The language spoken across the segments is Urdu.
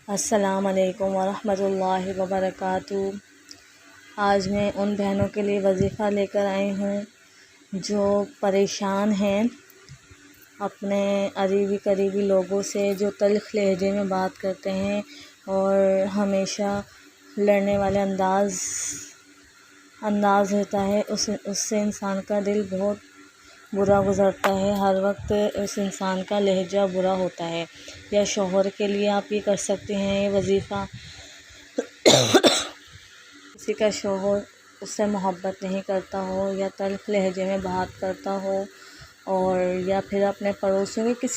السلام علیکم ورحمۃ اللہ وبرکاتہ۔ آج میں ان بہنوں کے لیے وظیفہ لے کر آئی ہوں جو پریشان ہیں اپنے قریبی لوگوں سے، جو تلخ لہجے میں بات کرتے ہیں اور ہمیشہ لڑنے والے انداز ہوتا ہے۔ اس سے انسان کا دل بہت برا گزرتا ہے، ہر وقت اس انسان کا لہجہ برا ہوتا ہے۔ یا شوہر کے لیے آپ یہ کر سکتے ہیں یہ وظیفہ، کسی کا شوہر اس سے محبت نہیں کرتا ہو یا تلخ لہجے میں بات کرتا ہو، اور یا پھر اپنے پڑوسیوں کے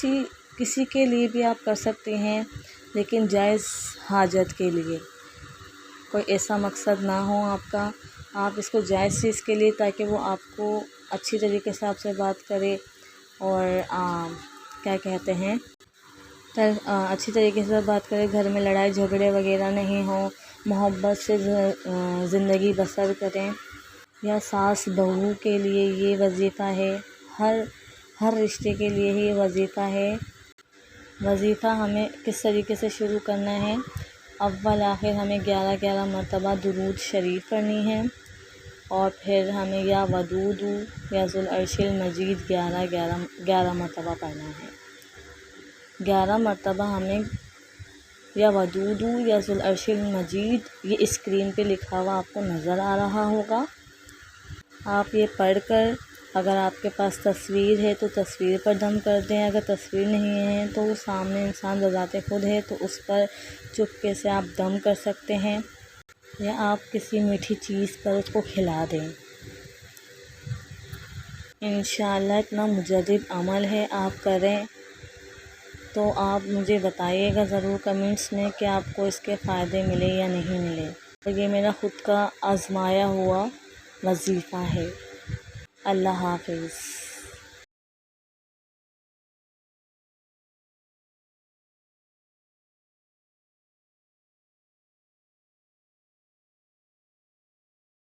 کسی کے لیے بھی آپ کر سکتے ہیں، لیکن جائز حاجت کے لیے، کوئی ایسا مقصد نہ ہو آپ کا، آپ اس کو جائز چیز کے لیے، تاکہ وہ آپ کو اچھی طریقے سے آپ سے بات کرے اور اچھی طریقے سے بات کرے، گھر میں لڑائی جھگڑے وغیرہ نہیں ہوں، محبت سے زندگی بسر کریں۔ یا ساس بہو کے لیے یہ وظیفہ ہے، ہر رشتے کے لیے ہی یہ وظیفہ ہے۔ وظیفہ ہمیں کس طریقے سے شروع کرنا ہے؟ اول آخر ہمیں 11 مرتبہ درود شریف پڑھنی ہے، اور پھر ہمیں یا ودود یا ذو العرش المجید 11 مرتبہ پڑھنا ہے۔ 11 مرتبہ ہمیں یا ودود یا ذو العرش المجید، یہ اسکرین پہ لکھا ہوا آپ کو نظر آ رہا ہوگا، آپ یہ پڑھ کر، اگر آپ کے پاس تصویر ہے تو تصویر پر دم کر دیں، اگر تصویر نہیں ہے تو سامنے انسان بذات خود ہے تو اس پر چپکے سے آپ دم کر سکتے ہیں، یا آپ کسی میٹھی چیز پر اس کو کھلا دیں۔ انشاءاللہ اتنا مجدد عمل ہے، آپ کریں تو آپ مجھے بتائیے گا ضرور کمنٹس میں کہ آپ کو اس کے فائدے ملے یا نہیں ملے۔ یہ میرا خود کا آزمایا ہوا وظیفہ ہے۔ اللہ حافظ۔